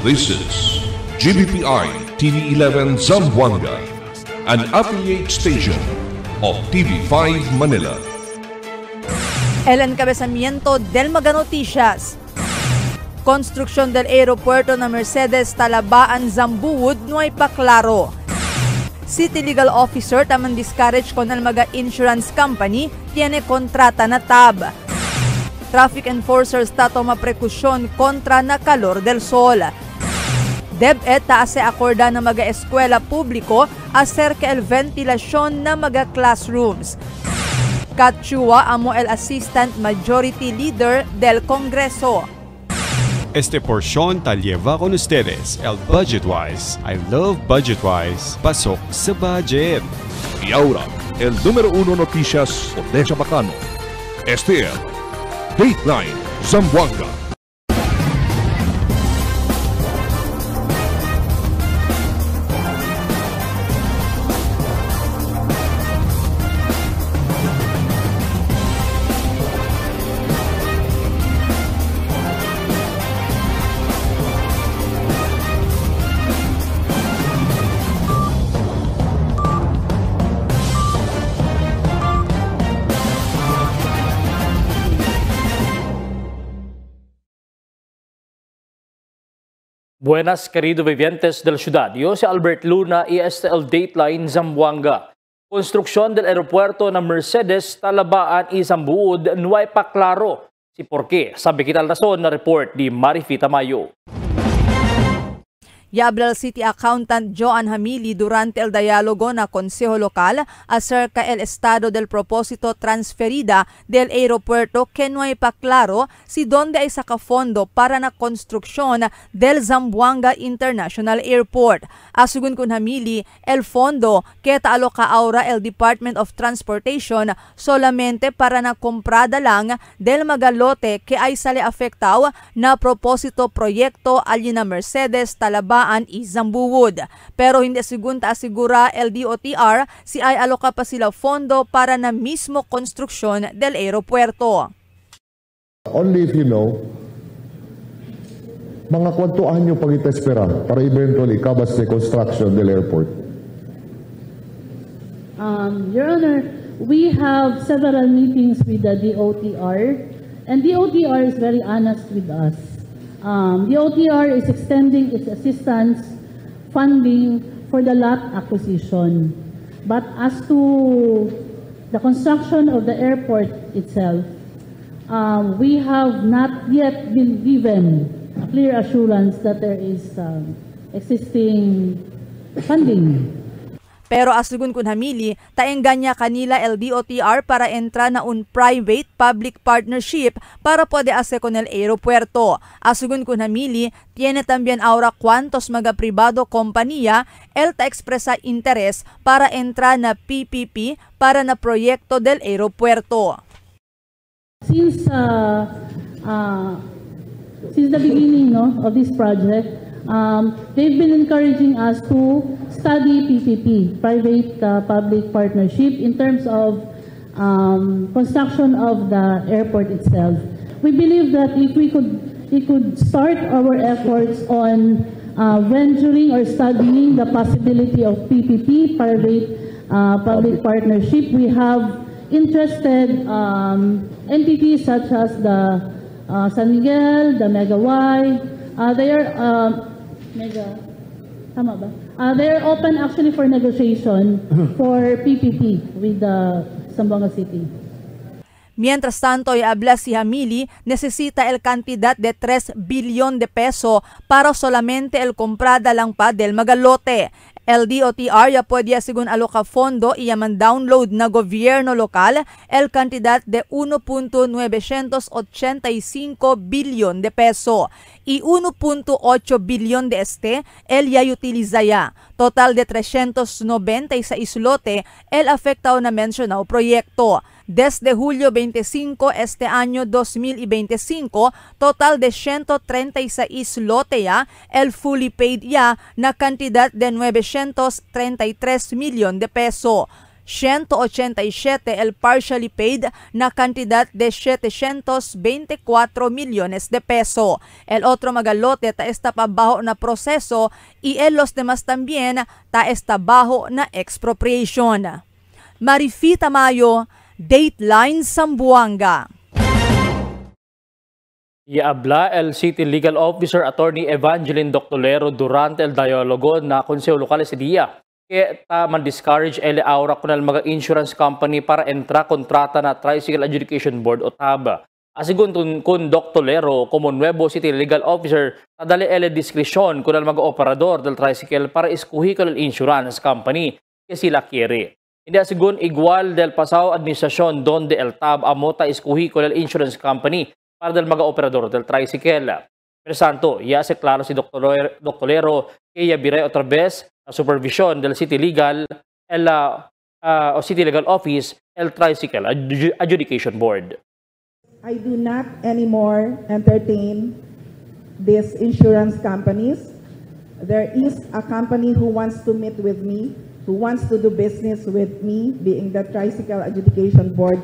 This is GBPI TV11 Zamboanga, an affiliate station of TV5 Manila. El encabezamiento del Mega Noticias. Construcción del aeropuerto na Mercedes Talabaan Zambuud no ay paklaro. City Legal Officer taman discourage con el Mega Insurance Company tiene kontrata na tab. Traffic enforcers tatoma prekusyon kontra na kalor del sol. DepEd taase akorda na Maga eskwela publiko acerca el ventilasyon na Maga classrooms. Katchua amo el Assistant Majority Leader del Kongreso. Este porción tal lleva con ustedes el Budgetwise. I love Budgetwise. Pasok sa budget. Y ahora, el número 1 noticias de Chabacano. Este es Dateline Zamboanga. Buenas, queridos vivientes del ciudad. Yo soy Albert Luna y este es el Dateline Zamboanga. Construcción del aeropuerto na Mercedes Talabaan y Zambuud no ay paklaro. Si por qué, sabi kita rason na report ni Marifi Tamayo. Yabla el City Accountant Joan Hamili durante el diálogo na Consejo Local acerca el estado del propósito transferida del aeropuerto que no hay pa claro si donde hay sacafondo para na construksyon del Zamboanga International Airport. Asugun kun Hamili, el fondo que taaloca ahora el Department of Transportation solamente para na comprada lang del magalote que ay sale afectado na propósito proyekto alin na Mercedes Talabaan y Zambuud. Pero hindi sigunta asigura el DOTR si ay aloka pa sila fondo para na mismo konstruksyon del aeropuerto. Only if you know, mga kwantuan nyo pag-itespera para eventually kabas the construction del airport? Your Honor, we have several meetings with the DOTR, and DOTR is very honest with us. The OTR is extending its assistance funding for the lot acquisition. But as to the construction of the airport itself, we have not yet been given a clear assurance that there is existing funding. Pero asugun kun Hamili, taengganya kanila el DOTR para entra na un private-public partnership para pwede ase con el aeropuerto. Asugun kun Hamili, tiene también ahora cuantos mga privado kompanya el ta expresa interes para entra na PPP para na proyekto del aeropuerto. Since the beginning of this project, they've been encouraging us to study PPP, private-public partnership, in terms of construction of the airport itself. We believe that if we could start our efforts on venturing or studying the possibility of PPP, private-public partnership, we have interested entities such as the San Miguel, the Mega Y. They are open actually for negotiation for PPP with the Zamboanga City. Mientras tanto, habla si Hamili, necesita el cantidad de 3 billion de peso para solamente el comprada lang pa del magalote. El DOTR ya puede según aloca fondo y yaman download na gobierno local el cantidad de 1.985 billion de peso y 1.8 billion de este el ya utiliza ya. Total de 396 lote el afectado na mencionado proyecto. Desde julio 25 este año 2025, total de 136 lote ya, el fully paid ya na cantidad de 933 milyon de peso. 187 el partially paid na cantidad de 724 millones de peso. El otro magalote ta está pa bajo na proseso y en los demás también ta está bajo na expropriation. Marifita Mayo, Dateline Zamboanga. Iabla el City Legal Officer Attorney Evangeline Doctolero durante el dialogo na Konseho Lokal sa DIA. Kaya man-discourage ele aura kunal mga insurance company para entra kontrata na Tricycle Adjudication Board o TAB. Asigun kun Doctolero como nuevo City Legal Officer, tadali ele diskresyon kunal mga operador del tricycle para iskuhi kunal insurance company kaya sila kiri. Hindi asigun igual del pasao administrasyon donde el TAB amota iskuhi kunal insurance company para del mga operador del tricycle. Pero santo, ya se claro si Doctolero que ya biré otra vez la supervision del City Legal o City Legal Office, el Tricycle Adjudication Board. I do not anymore entertain these insurance companies. There is a company who wants to meet with me, who wants to do business with me, being the Tricycle Adjudication Board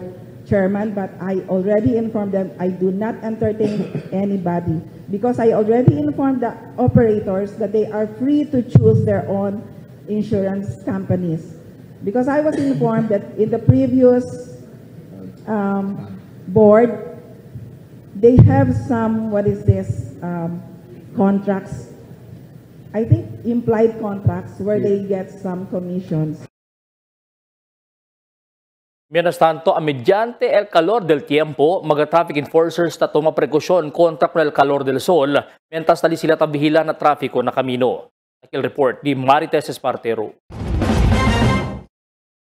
chairman, but I already informed them I do not entertain anybody because I already informed the operators that they are free to choose their own insurance companies. Because I was informed that in the previous board, they have some, contracts, I think implied contracts where they get some commissions. Mientras tanto, mediante el calor del tiempo, mga traffic enforcers ta toma prekosyon kontra el calor del sol, mientras tali sila tabihila na trafiko na kamino. Aquel report di Marites Espartero.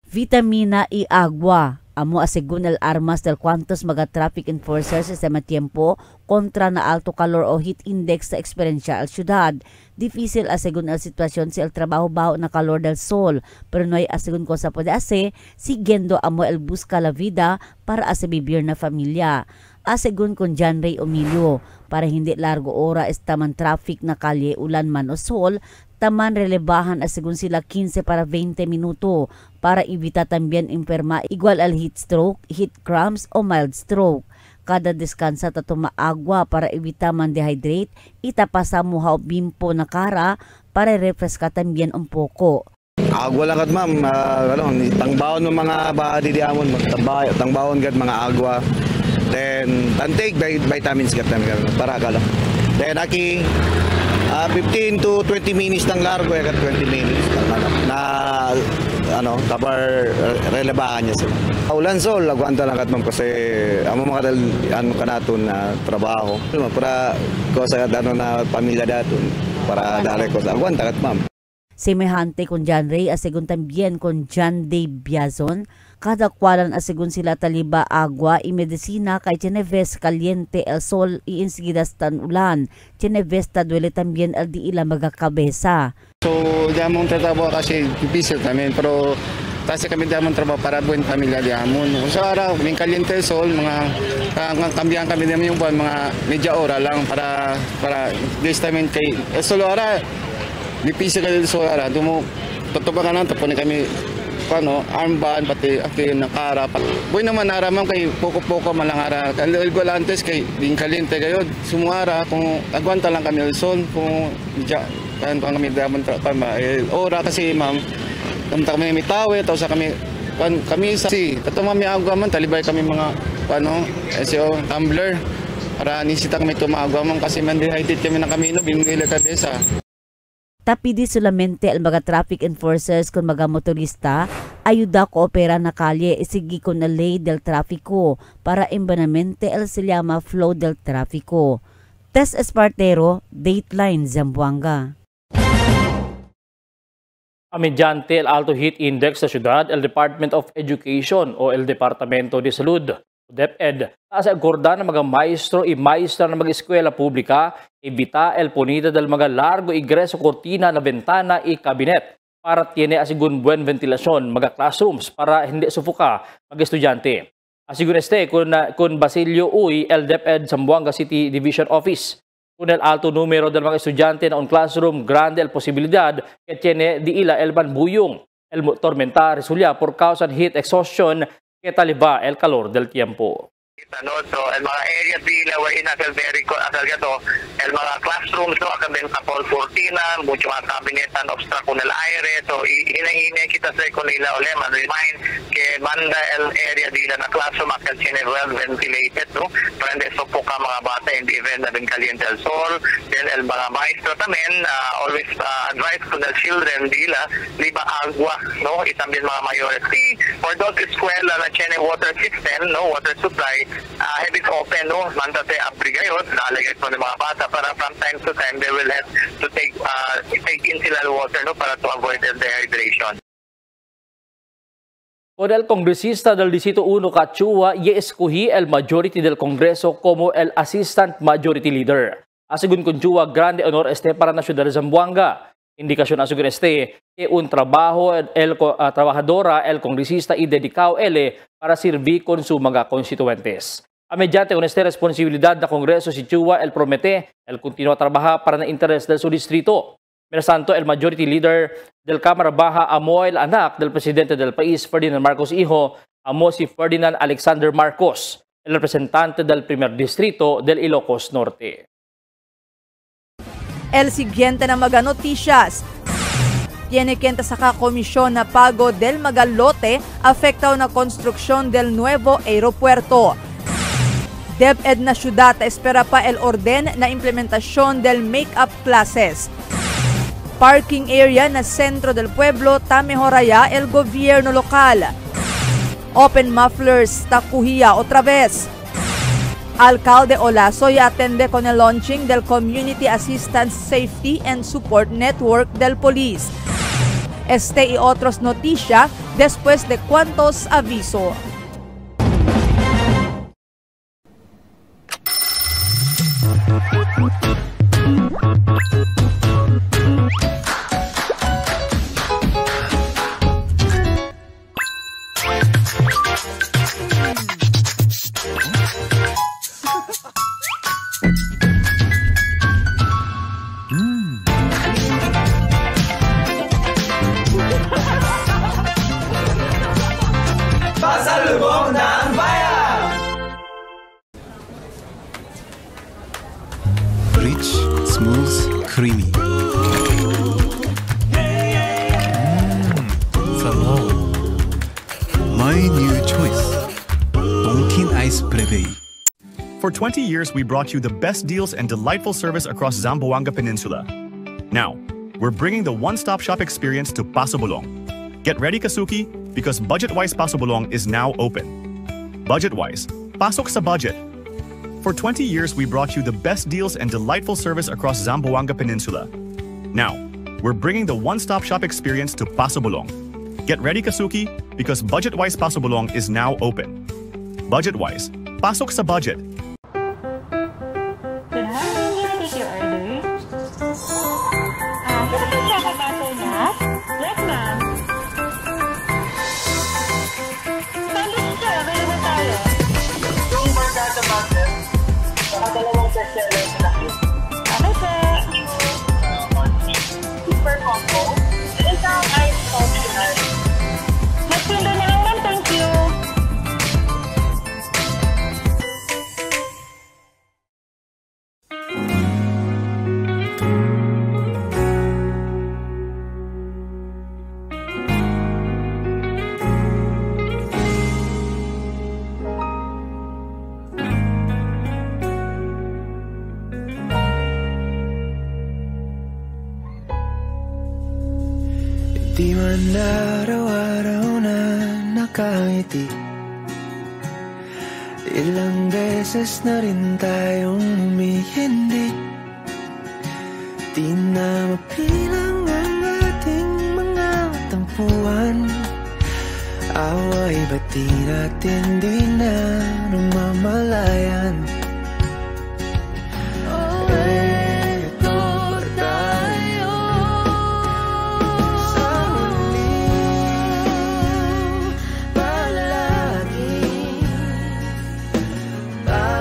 Vitamina y agua. Amo asegun el armas del cuantos mga traffic enforcers sa tiempo kontra na alto calor o heat index sa eksperyensya al syudad. Difícil asegun el sitwasyon si el trabaho baho na calor del sol, pero no hay asegun ko sa puede ase, siguiendo amo el busca la vida para ase vivir na familia. Asegun con John Ray Omilio, para hindi largo ora estaman traffic na kalye ulan man o sol, taman relebahan asegun sila 15 para 20 minuto para evita también enferma igual al heat stroke, heat cramps o mild stroke. Kada deskansa tato maagwa para evita man dehydrate, itapasa muhaw bimpo na kara para refresca también un poco. Agwa lang kat ma'am, tangbawon ng mga body diamond, tangbawon kat mga agwa. Then take vitamins kat para kala. Then aki 15 to 20 minutes ng largo kat 20 minutes na tapar relebahan niya sila. Ulan sol, agwanta lang kat ma'am kasi amo mga kanaton na trabaho. Para ko sa na pamilya daton para dali ko sa agwanta kat ma'am. Semejante con John Ray, asegun también con John Dave Biazon, kada kwalan asegun sila taliba agua y medicina kay Geneves caliente el sol y enseguidas tan ulan. Geneves ta duele también el di ila magakabesa. So, diamond trabaho kasi difícil también, pero kasi kami diamond trabaho para buwan pamilya diamond. So, araw, kaming caliente el sol, mga kambiyan kami naman yung buwan, mga media ora lang para this time kay el sol ora. Dipisi ka dito sa ara, tutubakan lang, tapunin kami armband, pati nakara. Buhay naman naramang kay poko-poko malangara. Kalil gulantes kay ding kalinte kayo. Sumuara, kung agwanta lang kami son, kung kami damon ora kasi ma'am, kami may tawe, tapos kami sa tato mami agwa man, talibay kami mga tumbler. Para nisita kami tumagwa man kasi man-dehydrate kami ng kamino, bimigay kabesa. Tapidi solamente ang mga traffic enforcers kung mga motorista, ayuda koopera na kalye isigi con na ley del tráfico para imbanamente el se llama flow del tráfico. Tess Espartero, Dateline Zamboanga. Mediante el alto heat index sa syudad, el Department of Education o el Departamento de Salud, DepEd, sa akorda ng mga maestro y maestra ng mga eskwela publika, ibita el ponida del mga largo igreso cortina na ventana y kabinet para tiene asigun buen ventilasyon mga classrooms para hindi sufuka mga estudyante. Asigun kun Basilio Uy, el DepEd Zamboanga City Division Office, kun el alto numero del mga estudyante na un classroom grande el posibilidad que tiene di ila el banbuyong. el tormenta resulta por causa de heat exhaustion que taliba el calor del tiempo. So, el mga areas dila wherein asal gato, el mga classrooms no akan din kapol cortina, mucho mga kabinetan obstruct con el aire, so hinahina kita sa ko nila ulema remind que manda el area dila na classroom akan tiene well ventilated no, para hindi sofoka mga bata in the event na din caliente el sol. Then el mga maestro tamen always advise con el children dila liba agua no, y también mga mayores. For those eskwela na tiene water system no, water supply, have it open, no? Mandate abrigayot, lalagay ko ng mga bata para from time to time they will have to take in sila water, no? Para to avoid dehydration. Con el congresista del Distrito 1 Cachua, y escogí el majority del Congreso como el Assistant Majority Leader. Asigun Cachua, grande honor este para la ciudad de Zamboanga. Indikasyon asugun este que un trabajo trabajadora el congresista y dedicado para servir con su mga constituentes. A mediante con esta responsabilidad del Congreso si Chua el promete el continúa a trabajar para el interés de su distrito. Mientras tanto, el majority leader del Cámara Baja amo el anak del presidente del país, Ferdinand Marcos Hijo, amo si Ferdinand Alexander Marcos, el representante del primer distrito del Ilocos Norte. El siguiente na mga noticias. Tiene que sa komisyon na pago del Magalote afecta na construksyon del nuevo aeropuerto. DepEd na syudad espera pa el orden na implementasyon del make-up classes. Parking area na sentro del pueblo tamehoraya el gobierno lokal. Open mufflers takuhiya otra vez. Alcalde Olasoy atende con el launching del Community Assistance Safety and Support Network del Police. Este y otros noticias después de cuantos aviso. Rich, smooth, creamy. Salon. My new choice. Donkin Ice Plebe. For 20 years, we brought you the best deals and delightful service across Zamboanga Peninsula. Now, we're bringing the one-stop shop experience to Paso Bolong. Get ready, Kasuki, because Budget-Wise Paso Bolong is now open. Budget-Wise, pasok sa budget. For 20 years, we brought you the best deals and delightful service across Zamboanga Peninsula. Now, we're bringing the one-stop shop experience to Paso Bolong. Get ready, Kasuki, because Budget-Wise Paso Bolong is now open. Budget-Wise, pasok sa budget. Super combo. Isang ice optional. Magsundo na lang, ma'am. Thank you. Di man araw-araw na nakangiti, ilang beses na rin tayong humihindi. Di na mapilang ang ating mga tampuan, away ba't di natin di na namamalayan?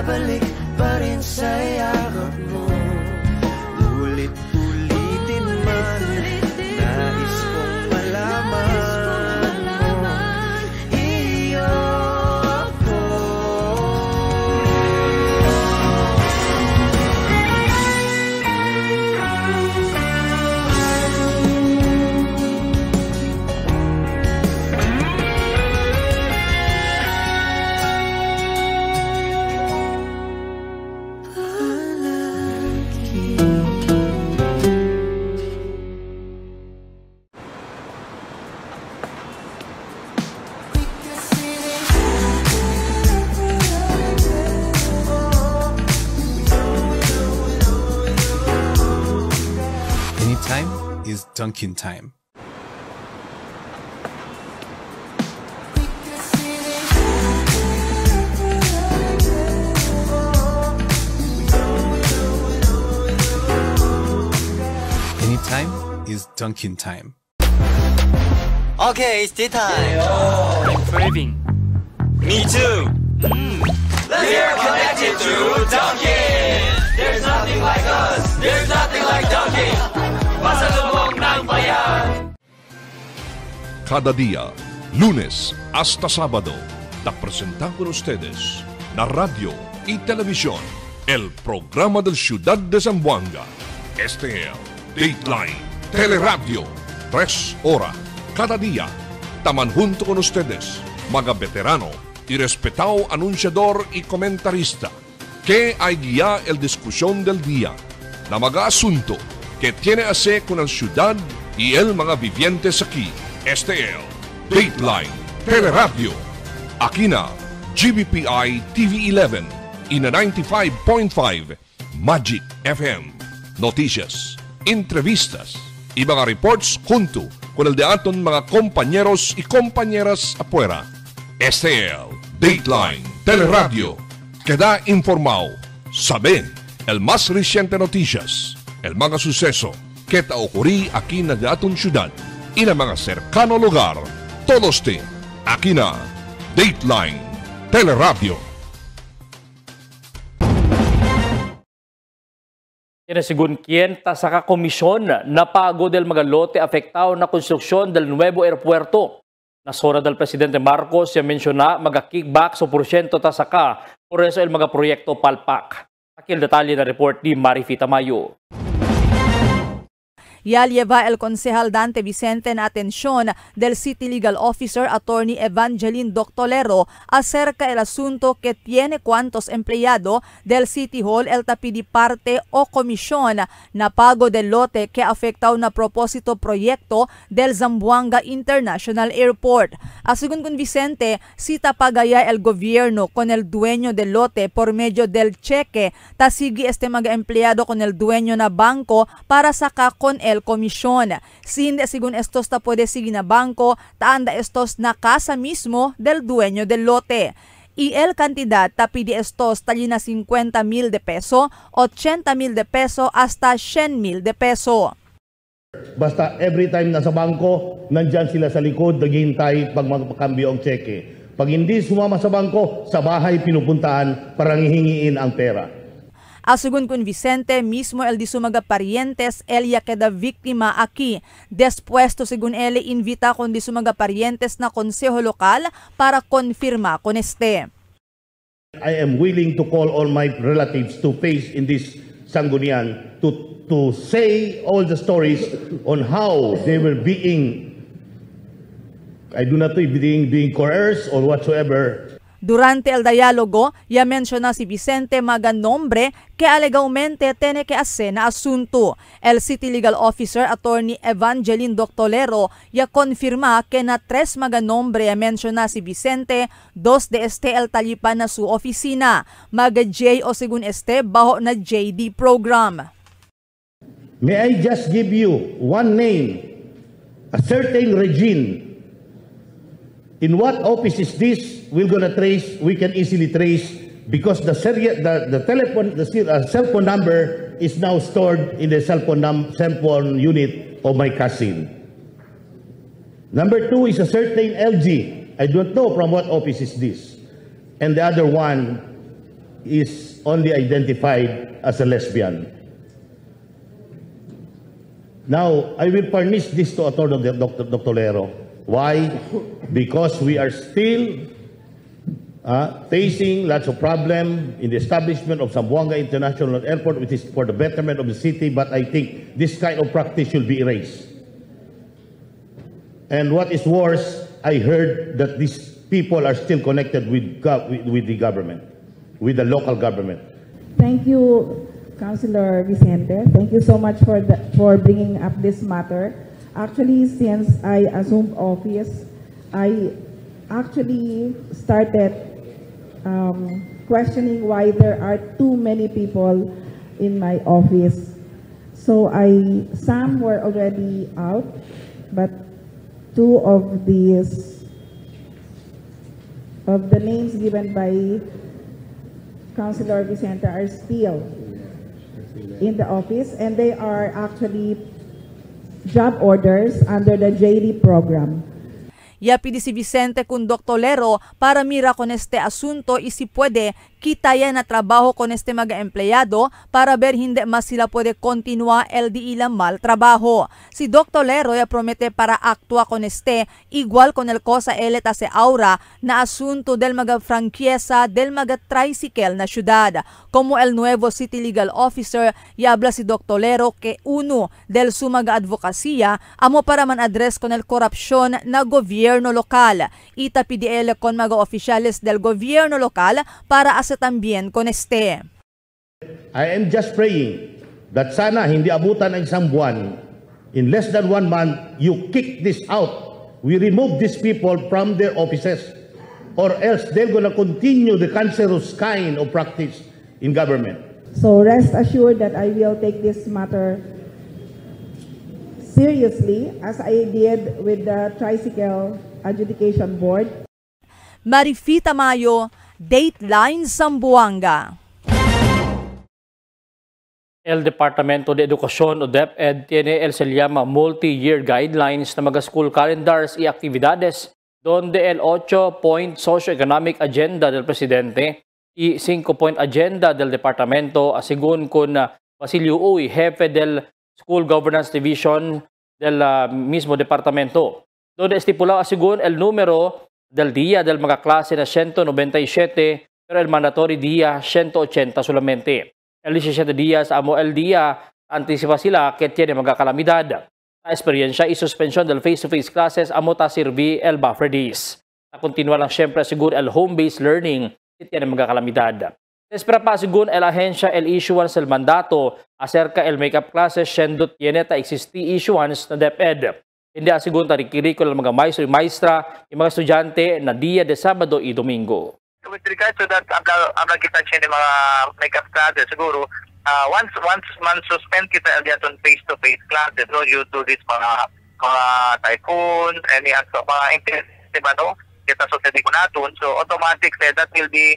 Babalik pa rin sa yakap mo, ulit-ulitin man, nais kong malaman. Dunkin' time. Anytime is Dunkin' time. Okay, it's tea time. I'm craving. Me too. We're connected to Dunkin'. There's nothing like us. There's nothing like Dunkin'. Pasalubong ng bayan. Cada día, lunes hasta sábado, te presentamos con ustedes na radio y televisión el programa del Ciudad de Zamboanga. Este es Dateline Teleradio, 3 horas cada día. Taman junto con ustedes, mga veterano y respetado anunciador y comentarista, que hay guía el discusión del día, na mga asunto que tiene a ver con la ciudad y el mga vivientes aquí. Este es Dateline Teleradio. Aquí na GBPI TV11 y na 95.5 Magic FM. Noticias, entrevistas y mga reports junto con el de aton mga compañeros y compañeras afuera. Este es Dateline Teleradio. Queda informado, sabe el más reciente noticias, el mga suceso que te ocurrí aquí na de aton ciudad y na mga cercano lugar. Todos te aquí na Dateline Teleradio. Según quien sa kakomisyon na pago del mga lote afektado na konstruksyon del nuevo aeropuerto. Nasora del Presidente Marcos ya menciona mga kickback so porsyento tasaka por eso el mga proyekto palpak. Aquí el detalye na report ni Marifita Mayo. Ya lleva el concejal Dante Vicente en atención del City Legal Officer Attorney Evangeline Doctolero acerca del asunto que tiene cuantos empleados del City Hall el tapidi parte o comisión na pago del lote que afecta una propósito proyecto del Zamboanga International Airport. Según con Vicente, si tapagaya el gobierno con el dueño del lote por medio del cheque, tasigi este mga empleado con el dueño na banco para saka con el comisión. Si hindi según estos ta puede seguir na banco, taanda estos na casa mismo del dueño del lote. Y el cantidad tapidi estos tali na 50,000 de peso, 80,000 de peso hasta 100,000 de peso. Basta every time nasa bangko, nandyan sila sa likod, naghihintay pag magpakambyo ang cheque. Pag hindi sumama sa bangko, sa bahay pinupuntahan para hihingiin ang pera. Según con Vicente, mismo el di sumaga parientes, él ya queda víctima aquí. Después, según él, invita con di sumaga parientes na konseho lokal para konfirma con este. I am willing to call all my relatives to face in this Sangguniang to say all the stories on how they were being, I do not know, being coerced or whatsoever. Durante el diálogo, ya menciona si Vicente mga nombre que alegadamente tiene que hacer na asunto. El City Legal Officer Attorney Evangeline Doctolero ya confirma que na 3 mga nombre ya menciona si Vicente, 2 de este el talipan na su oficina. Mga J o según este bajo na JD program. May I just give you one name, a certain Regine. In what office is this? We're gonna trace. We can easily trace because the cell phone number is now stored in the cell phone unit of my cousin. Number 2 is a certain LG. I don't know from what office is this, and the other one is only identified as a lesbian. Now I will furnish this to Attorney Dr. Lero. Why? Because we are still facing lots of problems in the establishment of Zamboanga International Airport, which is for the betterment of the city, but I think this kind of practice should be erased. And what is worse, I heard that these people are still connected with the government, with the local government. Thank you, Councilor Vicente. Thank you so much for bringing up this matter. Actually, since I assumed office, I actually started questioning why there are too many people in my office. So some were already out, but two of the names given by Councilor Vicente are still in the office, and they are actually job orders under the JD program. Yapidi si Vicente kung doktolero para mira con este asunto y si puede kitaya na trabaho con este mga empleyado para ver hindi mas sila puede continua el di ilang mal trabaho. Si doktolero ya promete para actua con este igual con el cosa eleta se aura na asunto del mga franquiesa del mga tricycle na syudad. Como el nuevo city legal officer, yabla si doktolero que uno del su mga advokasya amo para man address con el korupsyon na gobierno lokal. Ita PDL con mga oficiales del gobierno lokal para asa también con este. I am just praying that sana hindi abutan ng isang buwan. In less than 1 month, you kick this out. We remove these people from their offices, or else they're going to continue the cancerous kind of practice in government. So rest assured that I will take this matter seriously as I did with the Tricycle Adjudication Board. Marifita Mayo, Dateline Zamboanga. El Departamento de Educación o DepEd tiene se llama multi-year guidelines na mga school calendars y actividades donde el 8-point socio-economic agenda del presidente y 5-point agenda del departamento según con Basilio Uy, jefe del School Governance Division del mismo departamento, donde estipulado según el número del día del mga klase na 197 pero el mandatory día 180 solamente. El 17 días amo el día antisipa sila que tiene mga kalamidad. La experiencia y suspension del face-to-face classes amo ta sirvi el buffer days. Na continua lang siyempre según el home-based learning que tiene mga kalamidad. Espera pa según el agencia el issuance del mandato acerca el makeup classes siendo tiene ta existi issuance na DepEd. Hindi asigun tarikiriko ng mga maestro y maestra yung mga estudyante na dia de Sabado y Domingo. With regard to that, abla kita siya ng mga makeup classes, siguro, once man suspend kita on face-to-face classes, no, due to this mga typhoon, any mga intensive, no, kita susunod ko natin, so automatic that will be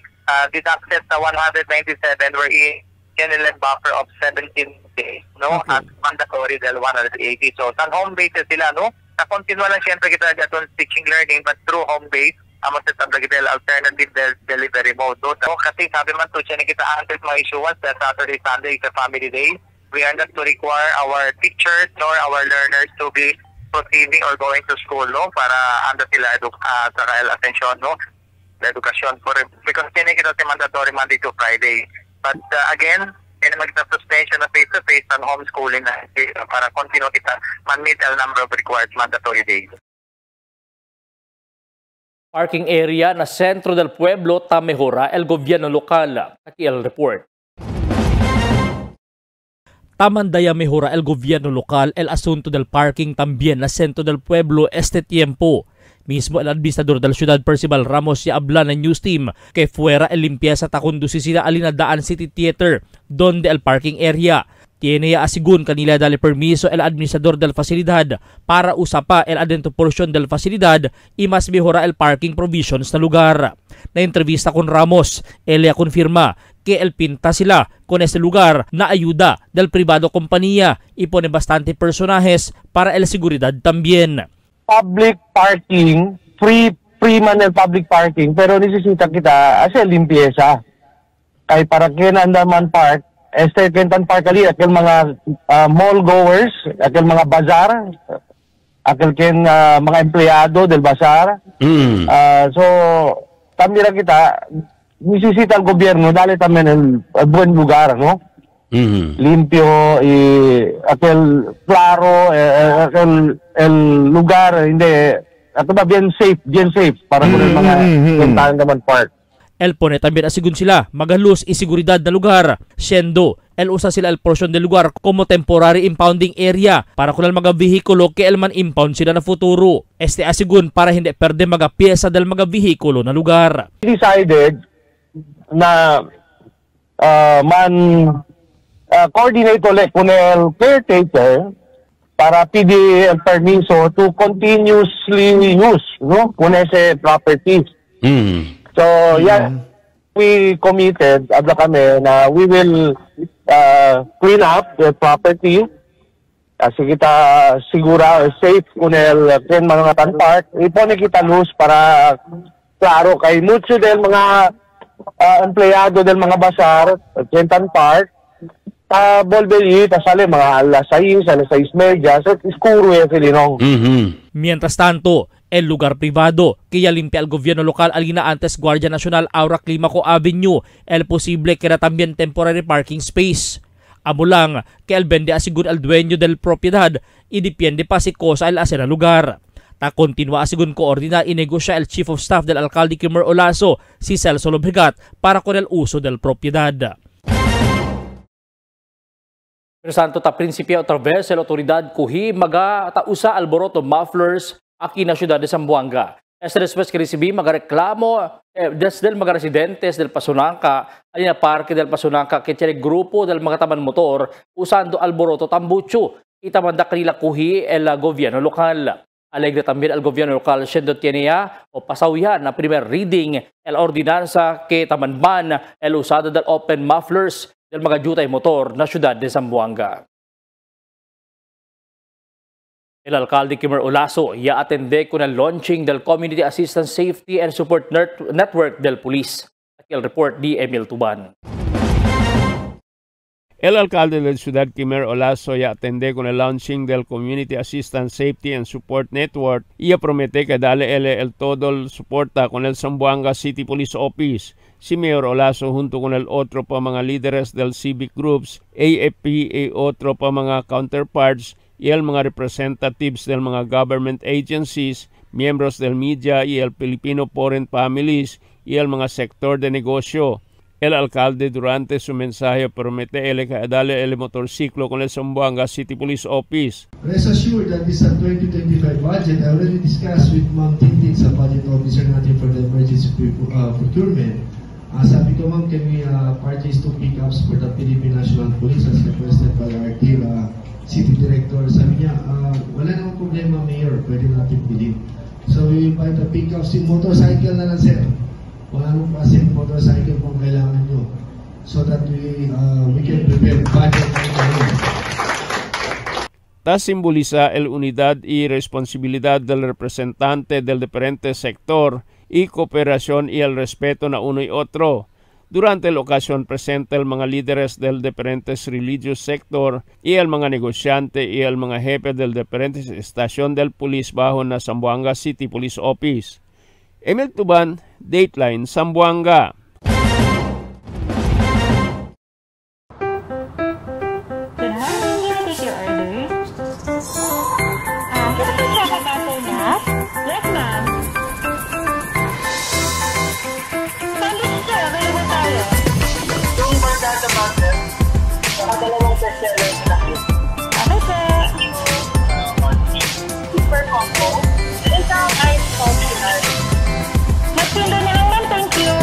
deducted sa 197 wherein general buffer of 17 days, no? Okay. At mandatory del 180. So, sa home base sila, no? Na-continue lang siyempre kita dyan teaching learning, but through home base, amos sa tablag alternative delivery mode. So, kasi sabi man to siya na kita answer mga issuance sa Saturday, Sunday, sa family day. We are not to require our teachers nor our learners to be proceeding or going to school, no? Para anda sila sa attention, no? The education for because siya na kita mandatory Monday to Friday. But again, mag-suspension na face-to-face and homeschooling na para continue kita man-meet ang number of required mandatory days. Parking area na sentro del pueblo tamehora el gobierno lokal. Aquí el report. Tamandaya mejora el gobierno local el asunto del parking también na centro del pueblo este tiempo. Mismo el administrador del ciudad Percival Ramos ya habla ng news team que fuera el limpieza ta conduci sila Alinadaan City Theater donde el parking area. Tiene ya asigun kanila dali permiso el administrador del facilidad para usapa el adentro portion del facilidad y mas mejora el parking provisions na lugar. Na entrevista con Ramos, ella confirma que el pinta sila con este lugar na ayuda del privado compañía y pone bastante personajes para el seguridad también. Public parking, free man el public parking, pero necesita kita as limpieza. Kay para kinandaman park, kentan park ali, akil mga mall goers, akil mga bazar, akil mga empleyado del bazar. So, tamira kita, necesita el gobierno, dale también el buen lugar, no? Limpio y aquel claro, el lugar hindi ato ba bien safe para con el mga tentang naman park. El pone también asigun sila magalus y seguridad na lugar. Siendo el usa sila el portion del lugar como temporary impounding area para con el mga vehikulo que el man impound sila na futuro. Este asigun para hindi perde mga pyesa del mga vehikulo na lugar. Decided na coordinate ulit kung el caretaker para PD ang permiso to continuously use, no? Kung ese properties. So, we committed, ada kami, na we will clean up the property kasi kita sigura safe kung el mga tanpark. Ipone kita loose para klaro kay mucho del mga empleyado del mga basar, Kentan Park, volveli, sale mga alas 6:30, so iskuro Filinong. Mientras tanto, el lugar privado que ya limpia el gobierno local alina antes Guardia Nacional Aura Climaco Avenue, el posible que era también temporary parking space. Amo lang que el vende asigur al dueño del propiedad y depende pa si cosa el hacer al lugar. Ta continua asigun coordinar y negocia el Chief of Staff del alcalde Kimer Olaso, si Celso Lobregat, para con el uso del propiedad. Pero santo ta prinsipyo otra vez el autoridad kuhi maga ta usa alboroto mufflers aquí na ciudad de Zamboanga. Este después que recibí magareklamo desde mga residentes del Pasunanca, alina parque del Pasunanca que tiene grupo del mga taman motor usando alboroto tambucho. Itamanda kanila kuhi el gobierno lokal. Alegre también el gobierno local siendo tiene o pasawihan na primer reading el ordinanza que tamanban el usado del open mufflers del mga jutay motor na siyudad de Zamboanga. El alcalde Kimer Olaso ya atende con el launching del Community Assistance Safety and Support Network del Police. Aquí el report de Emil Tuban. El alcalde de la ciudad, Kimer Olaso, ya atende con el launching del Community Assistance Safety and Support Network y promete que dale el todo el soporta con el Zamboanga City Police Office. Si Mayor Olaso junto con el otro pa mga líderes del civic groups, AFP y otro pa mga counterparts y el mga representatives del mga government agencies, miembros del media y el Filipino Foreign Families y el mga sector de negosyo. El alcalde durante su mensaje promete darle el motorciclo con el Zamboanga City Police Office. Rest assured that this 2025 budget, I already discussed with Ma'am Tintin sa budget officer natin for the emergency procurement. Sabi ko, ma'am, can we purchase 2 pickups for the Philippine National Police as requested by our city director? Sabi niya, wala namang problema, Mayor, pwede natin bilhin. So we buy the pickups, yung motorcycle na lang, sir. Wala nang klaseng motorcycle kung kailangan nyo. So that we can prepare budget. Tas simboliza el unidad y responsabilidad del representante del diferente sector y cooperación y el respeto na uno y otro. Durante la ocasión presenta el mga líderes del diferentes religious sector y el mga negosyante y el mga jefe del diferentes estasyon del pulis bajo na Zamboanga City Police Office. Emil Tuban, Dateline, Zamboanga. Super combo. Isang ice optional. Magtinda na lang, ma'am. Thank you.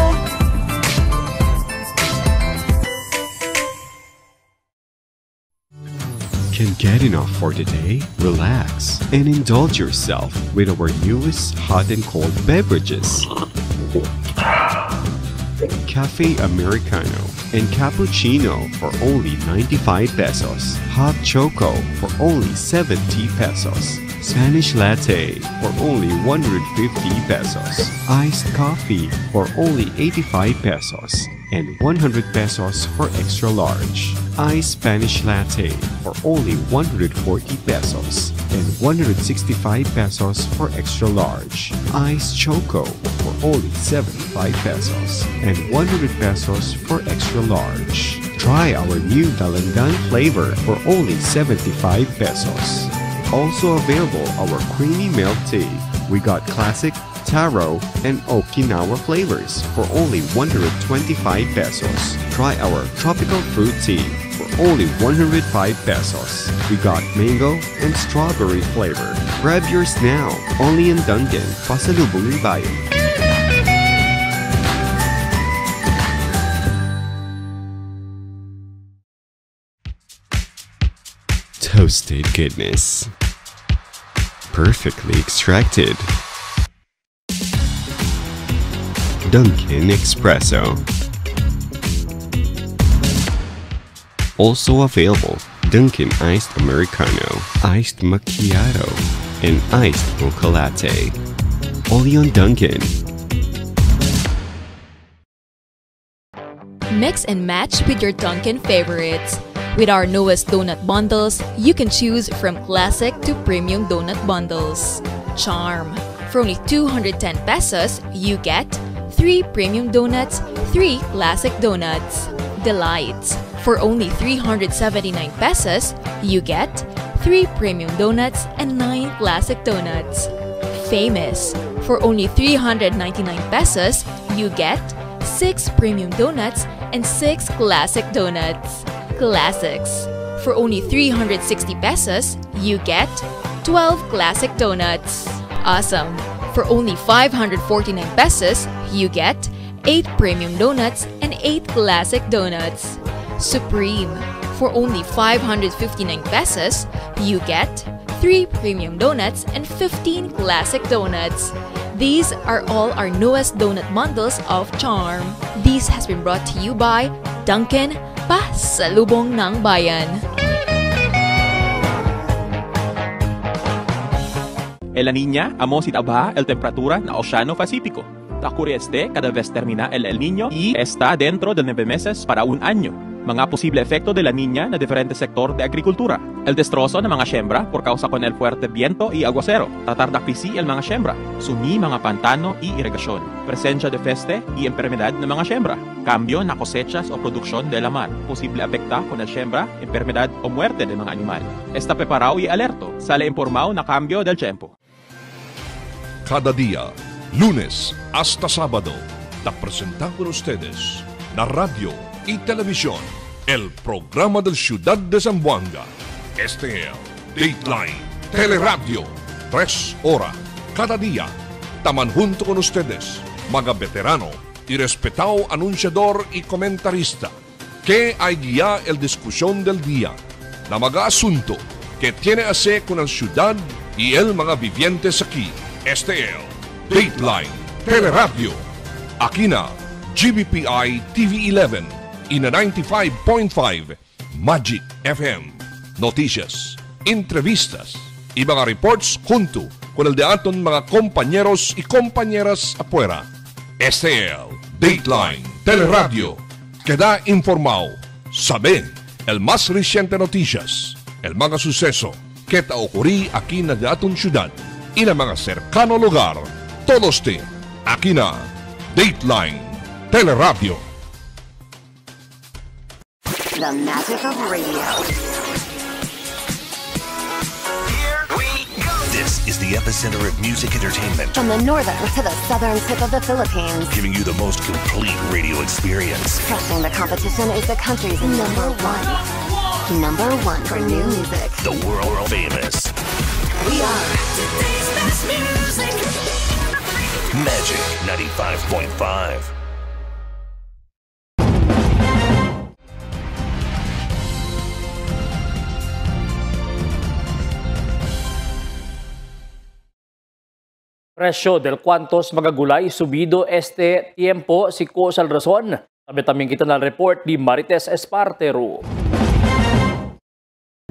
Can't get enough for today? Relax and indulge yourself with our newest hot and cold beverages. Cafe Americano and Cappuccino for only 95 pesos. Hot Choco for only 70 pesos. Spanish Latte for only 150 pesos. Iced Coffee for only 85 pesos. And 100 pesos for extra large. Iced Spanish Latte for only 140 pesos. And 165 pesos for extra large. Iced Choco for only 75 pesos. And 100 pesos for extra large. Try our new Dalandan flavor for only 75 pesos. Also available our creamy milk tea. We got classic, taro, and Okinawa flavors for only 125 pesos. Try our tropical fruit tea for only 105 pesos. We got mango and strawberry flavor. Grab yours now, only in Duncan, Pasalubong Bayan. toasted goodness. Perfectly extracted. Dunkin' Espresso. Also available, Dunkin' Iced Americano, Iced Macchiato, and Iced Mocha Latte. Only on Dunkin'. Mix and match with your Dunkin' favorites. With our newest donut bundles, you can choose from classic to premium donut bundles. Charm. For only 210 pesos, you get 3 premium donuts, 3 classic donuts. Delights. For only 379 pesos, you get 3 premium donuts and 9 classic donuts. Famous. For only 399 pesos, you get 6 premium donuts and 6 classic donuts. Classics. For only 360 pesos, you get 12 classic donuts. Awesome. For only 549 pesos, you get 8 premium donuts and 8 classic donuts. Supreme. For only 559 pesos, you get 3 premium donuts and 15 classic donuts. These are all our newest donut bundles of Charm. This has been brought to you by Dunkin', pasalubong ng bayan. El La Niña, amo si tabaja el temperatura na Oceano Pacífico. Ocurre cada vez termina el Niño y está dentro de 9 meses para un año. Mga posible efecto de La Niña na diferente sektor de agrikultura. El destrozo ng mga siembra por causa con el fuerte viento y aguacero. Tatarda krisi el mga siembra. Sumi mga pantano y irrigasyon. Presensya de peste y enfermedad ng mga siembra. Cambio na cosechas o produksyon de la mar. Posible afecta con el siembra, enfermedad o muerte de mga animal. Está preparado y alerto. Sale informado na cambio del tiempo. Cada día, lunes hasta sábado, te presentamos con ustedes la radio y televisión, el programa del Ciudad de Zamboanga. Este es Dateline Teleradio, 3 horas cada día. Taman junto con ustedes, mga veterano y respetado anunciador y comentarista, que hay guía el discusión del día, na mga asunto que tiene a ver con la ciudad y el mga vivientes aquí. Este es Dateline Teleradio. Aquí na GBPI TV11 y na 95.5 Magic FM. Noticias, entrevistas y mga reports junto con el de aton mga compañeros y compañeras afuera. Este es Dateline Teleradio. Queda informado, sabe el más reciente noticias, el mga suceso que te ocurrí aquí na de aton ciudad y na mga cercano lugar. Todos te aquí na Dateline Teleradio. The magic of radio. This is the epicenter of music entertainment. From the northern to the southern tip of the Philippines. Giving you the most complete radio experience. Crushing the competition is the country's number one. Number one for new music. The world famous. We are today's best music. Magic 95.5. Presyo del cuantos mga gulay subido este tiempo si Kusal Razon. Sabi también kita na report di Marites Espartero.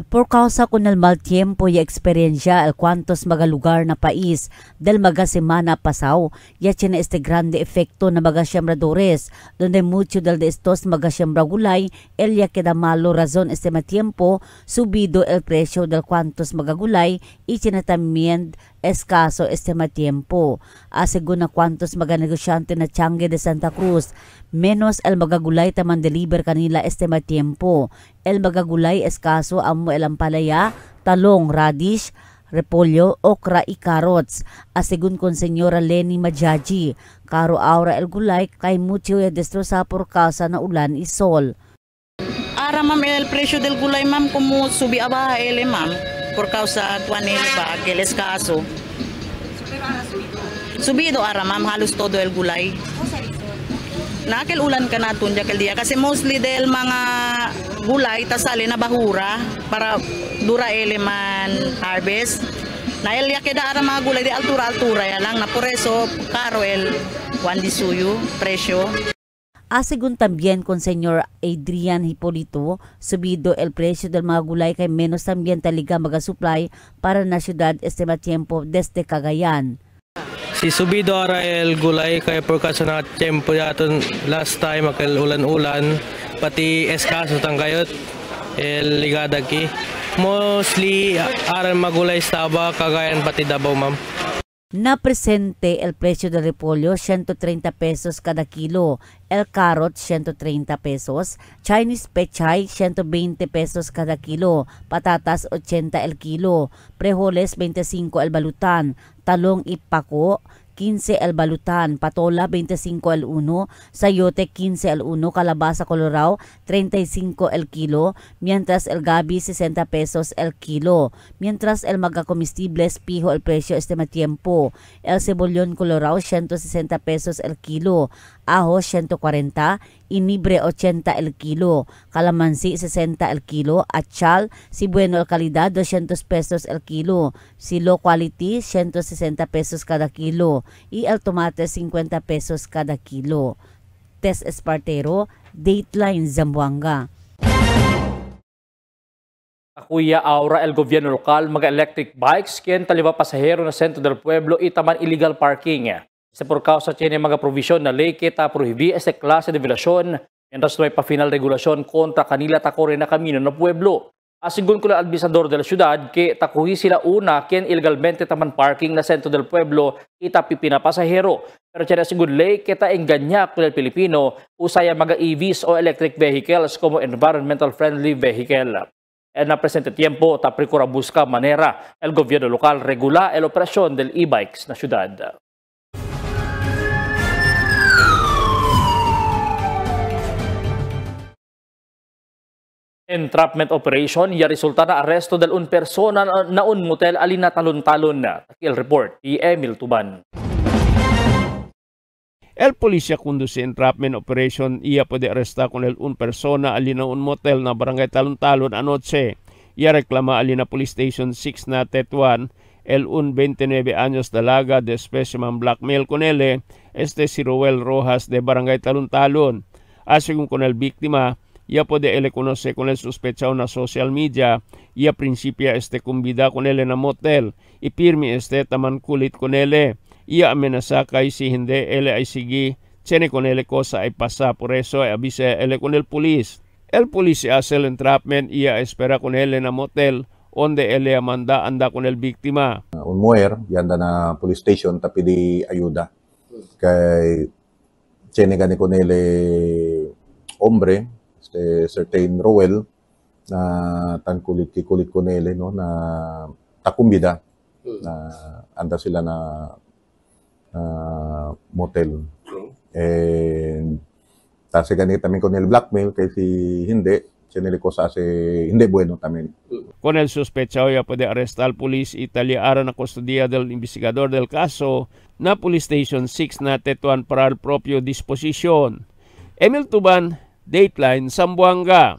Por causa con el mal tiempo y experiencia el cuantos mga lugar na pais del mga semana pasao, ya tiene este grande efecto na mga sembradores, donde mucho del de estos mga siembra gulay, el ya queda malo razón este mal tiempo, subido el precio del cuantos mga gulay y tiene también escaso este mal tiempo. Según na cuantos mga negosyante na Changi de Santa Cruz, menos el mga gulay taman deliver kanila este mal tiempo. El mga gulay escaso amo el ampalaya, talong, radish, repolyo, okra y carrots. Según con señora Lenny Majaji, caro ahora el gulay kay mucho ya destroza por causa na ulan y sol. Ahora ma'am, el precio del gulay ma'am como subi abajo ele ma'am por causa tuan ele ba el escaso. Subido ahora ma'am halos todo el gulay. nakilulan ka na tunja kaldiya kasi mostly dahil mga gulay tasali na bahura para dura eleman harvest. Nailya keda ara mga gulay di altura ya lang na por eso caro el Juan de Suyo presyo. Según también con señor Adrian Hipolito, subido el precio del mga gulay kay menos también talaga mag-supply para na syudad este tiempo desde Cagayan. Si subido ara el gulay kay por kaso na tiempo yaton last time akal ulan-ulan pati eskaso tang kayot el ligada ki. Mostly aran magulay estaba Cagayan pati Davao ma'am. Na presente el precio del repolyo 130 pesos kada kilo, el carrot 130 pesos, Chinese pechay 120 pesos kada kilo, patatas 80 el kilo, frijoles 25 el balutan, talong ipako 15 el balutan, patola 25 el uno, sayote 15 el uno, calabasa colorado 35 el kilo, mientras el gabi 60 pesos el kilo, mientras el magacomestibles pijo el precio este tiempo, el cebollón colorado 160 pesos el kilo, ajo 140, inibre 80 el kilo, calamansi 60 el kilo, achal si bueno el calidad 200 pesos el kilo, si low quality 160 pesos cada kilo y el tomate 50 pesos cada kilo. Tess Espartero, Dateline Zamboanga. Akuya aura el gobierno lokal mag-electric bikes kien taliba pasahero na sentro del pueblo itaman illegal parking. Sa por causa tiene mga provision na ley kita prohibir este klase de violación mientras no hay pa final regulasyon kontra kanila takore na kamino na pueblo. Asigun ko na administrador de la ciudad que takuhi sila una kien ilegalmente taman parking na sentro del pueblo itapi pinapasahero. Pero tiene asigun ley kita enganya kung el Pilipino usaya mga EVs o electric vehicles como environmental friendly vehicle. En na presente tiempo ta procura busca manera el gobierno local regula el operasyon del e-bikes na ciudad. Entrapment operation ya resulta na aresto del un persona na un motel alina talon-talon na. El report ni Emil Tuban. El polisya conduce entrapment operation iya puede arresta con el un persona alina un motel na barangay talon-talon anoche. Iya reklama alina police station 6 na Tetuan el un 29 años dalaga de specimen blackmail con ele si Roel Rojas de barangay talon-talon. Según con el víctima, ya puede él conocer con el sospechado na social media, ya principia kumbida con él na motel, y pirmi taman kulit con él, ya amenaza kay si hindi él ay sige, tiene con él cosa ay pasa, por eso ay avisa él con el polis. El polis hace el entrapment, ya espera con él na motel, onde él anda con el víctima. Un mujer, ya anda na police station, tapi di ayuda. Kay tiene gani con él hombre, certain Roel na tan kulit ko nila no na takumbida na anda sila na motel and tase ganit tamin ko nila blackmail kasi hindi chenele ko sa hindi bueno tamin. Con el sospechado ya puede arrestar al polis italiana na custodia del investigador del caso na Police Station 6 na Tetuan para el propio disposición. Emil Tuban, Dateline Zamboanga.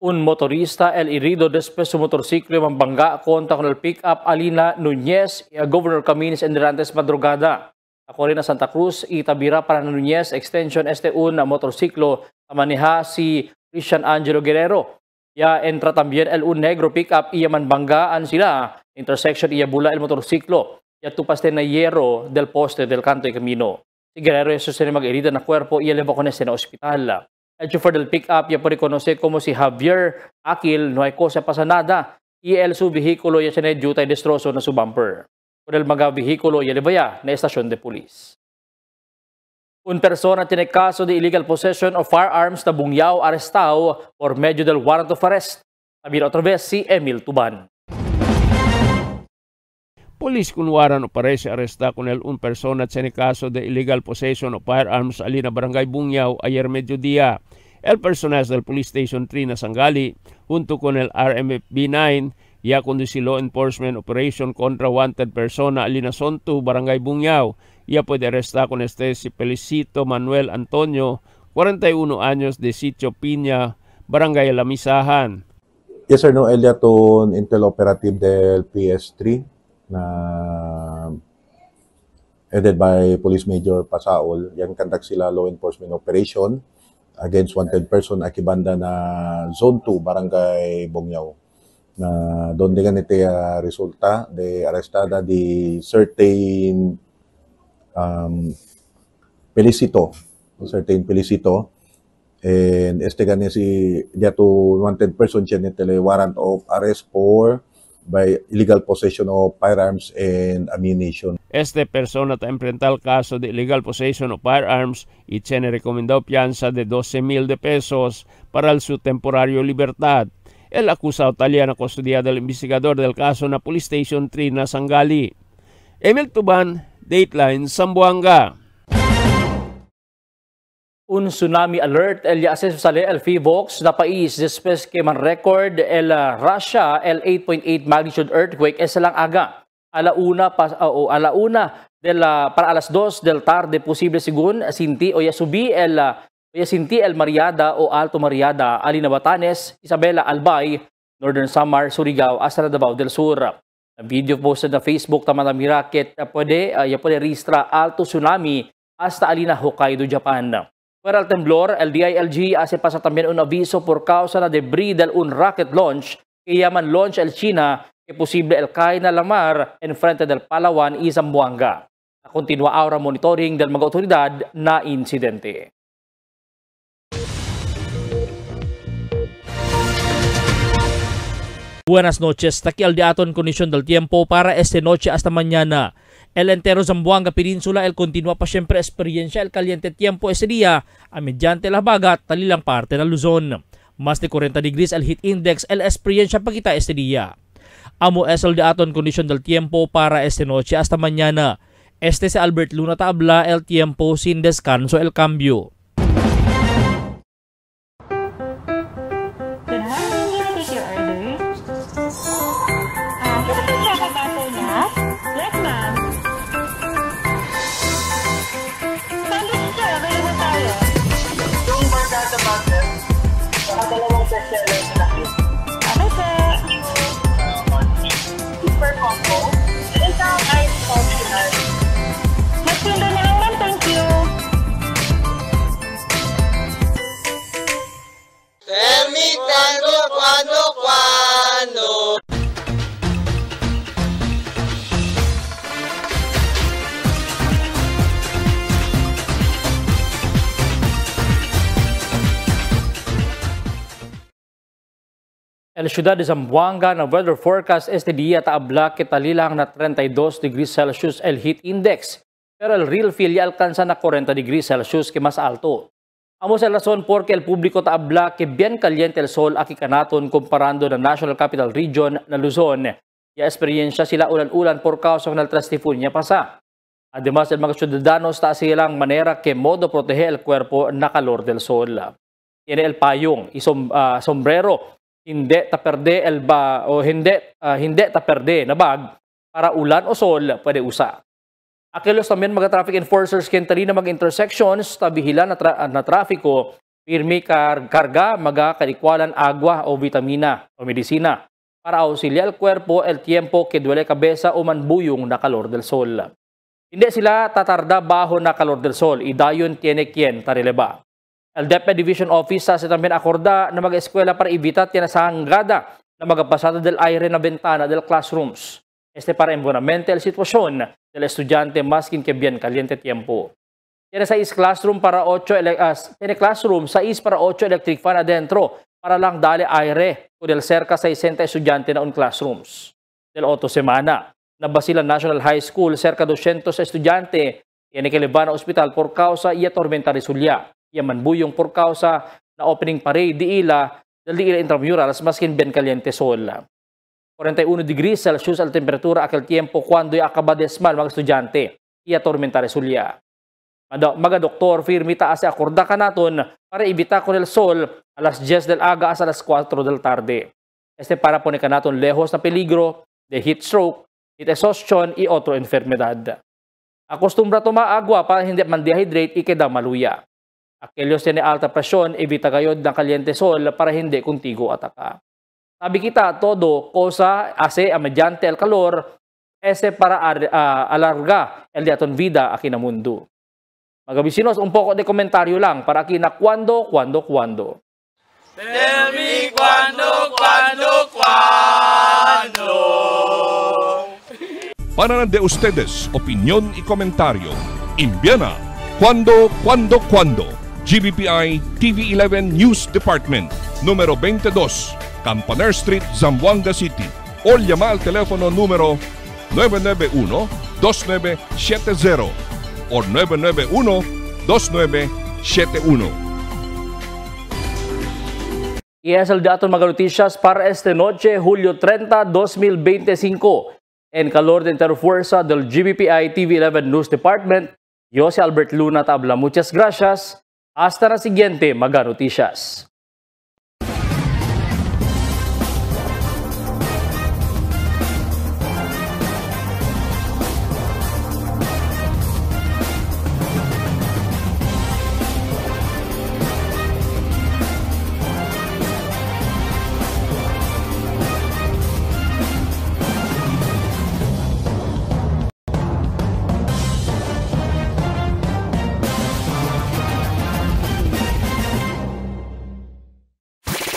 Un motorista el herido después su motorciclo mambangga contra con el pick-up Alina Núñez y a Governor Caminis en Durantes madrugada. Ako rin na Santa Cruz, itabira para Núñez extension un motorciclo maneja si Christian Angelo Guerrero. Ya entra también el un negro pick-up iya manbanggaan sila. Intersection iya bula el motorciclo. Ya tupaste na hierro del poste del canto y camino. Si Guerrero es sostenido mag-herida na cuerpo y elevó con este na ospital. El chofer del pick-up ya puede conocer como si Javier Akil, no hay cosa pasa nada. Y el su vehículo ya tiene yuta y destrozo na su bumper. Con el mga vehículo ya elevaya na estasyon de pulis. Un persona tiene caso de illegal possession of firearms na Bungyao arrestado por medio del warrant of arrest. Sabir otra vez si Emil Tuban. Polis kunwaran operasi aresta con el un persona tiene caso de illegal possession of firearms alina barangay Bungyao ayer mediodía. El personal del Police Station 3 na Sangali junto con el RMFB 9 ya conduce law enforcement operation contra wanted persona alina Sontu barangay Bungyao Ia puede arrestar con si Felicito Manuel Antonio, 41 años, de Sitio Piña, Barangay Lamisahan. Yes sir, no, elia to intel operative del PS3 na headed by Police Major Pasaol. Yan conduct sila law enforcement operation against wanted person akibanda na Zone 2, Barangay Bongyaw. Na donde ganite resulta de arrestada di certain Felicito, and gani si dia to wanted person siya nitele warrant of arrest for by illegal possession of firearms and ammunition. Persona ta enfrentar caso de illegal possession of firearms y tiene recomendado fianza de 12,000 pesos para su temporario libertad. El acusado talía na custodia del investigador del caso na Police Station 3 na Sangali. Emil Tuban, Dateline, Zamboanga. Un tsunami alert el yases sale el FIVOX na país después que man record el Russia el 8.8 magnitude earthquake es lang aga. Alauna para alas 2 del tarde posible según sinti o yasubi el Mariada o Alto Mariada, Alina Batanes, Isabela Albay, Northern Samar, Surigao, hasta Davao del Sur. Ang video posted na Facebook tama na mirakit puede registra alto tsunami hasta Alina Hokkaido, Japan. Fuera el temblor, el DILG hace pasar también un aviso por causa na debris del un rocket launch que llaman launch el China que posible el cae na lamar en frente del Palawan y Zamboanga. Continua ahora monitoring del mga otoridad na insidente. Buenas noches, aquí al diaton condición del tiempo para esta noche hasta mañana. El entero Zamboanga Peninsula, el continúa pa siempre experiencia el caliente tiempo ese día, a mediante la bagat, talilang parte ng Luzon. Más de 40 degrees el heat index, el experiencia pa kita este día. Amo es el diaton condición del tiempo para esta noche hasta mañana. Este si Albert Luna tabla el tiempo sin descanso el cambio. Super combo. Isang ice optional. Magsundo na lang, ma'am. Thank you. Tell me cuando. El ciudad de Zamboanga na weather forecast este día taabla que talilang na 32 degrees Celsius el heat index, pero el real feel ya alcanza na 40 degrees Celsius que mas alto. Amo sa razón porque el público taabla que bien caliente el sol aquí kanaton comparando na National Capital Region na Luzon. Ya experiencia sila ulan-ulan por causa ng trastifun niya pasa. Además, el mga ciudadanos ta silang manera que modo protege el cuerpo na calor del sol. Tiene el payong, sombrero, hindi taperde na bag para ulan o sol pwede usa. Akilos también mga traffic enforcers kentali na mga intersections tabihila na trafiko pirmi karga maga kadikwalan agwa o vitamina o medisina para auxiliar el cuerpo el tiempo que duele cabeza o manbuyong na calor del sol. Hindi sila tatarda bajo na calor del sol, idayon tiene quien tarileba. El DepEd Division Office sa también acorda na mag-eskwela para evitar sa hanggada na magpasada del aire na bentana del classrooms. Para embonamente el sitwasyon del estudyante maskin que bien caliente tiempo. Tiene 6 classroom para 8 electric fan adentro para lang dale aire o del cerca 60 estudyante na un classrooms. Del 8 semana, na Basilan National High School cerca 200 estudyante tiene que levar na ospital por causa y tormenta resulya. Yaman buyong por causa na opening parade di ila intramurals maskin bien caliente sol. 41 degrees Celsius al temperatura aquel tiempo cuando acaba desmal mga estudyante iya tormenta resulya. Mga doktor firmi taas akorda kanaton para ibita con el sol alas 10 del aga hasta las 4 del tarde. Para poner kanaton lejos na peligro de heat stroke, heat exhaustion y otro enfermedad. Akostumbra tumaagwa para hindi man dehydrate ikeda maluya. Aquellos tiene alta presión, evita gayod ng caliente sol para hindi contigo ataka. Sabi kita, todo cosa hace mediante el calor ese para alarga el de aton vida aquí na mundo. Mga vecinos, un poco de komentaryo lang para aquí na cuando. Tell me cuando. Para de ustedes, opinión y comentario. Envíana cuando. GBPI TV11 News Department, número 22, Campaner Street, Zamboanga City. O llama al teléfono número 991-2970 o 991-2971. Y es el dato mga noticias para esta noche, Julio 30, 2025. En calor de interfuerza del GBPI TV11 News Department, yo si Albert Luna Tabla. Muchas gracias. Hasta la siguiente mga noticias.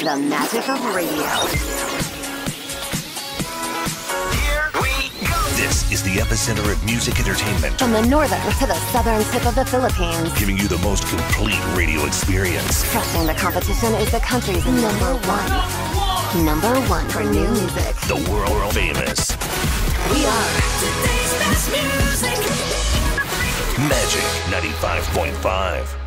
The magic of radio. This is the epicenter of music entertainment. From the northern to the southern tip of the Philippines. Giving you the most complete radio experience. Crushing the competition is the country's number one. Number one for new music. The world famous. We are today's best music. Magic 95.5.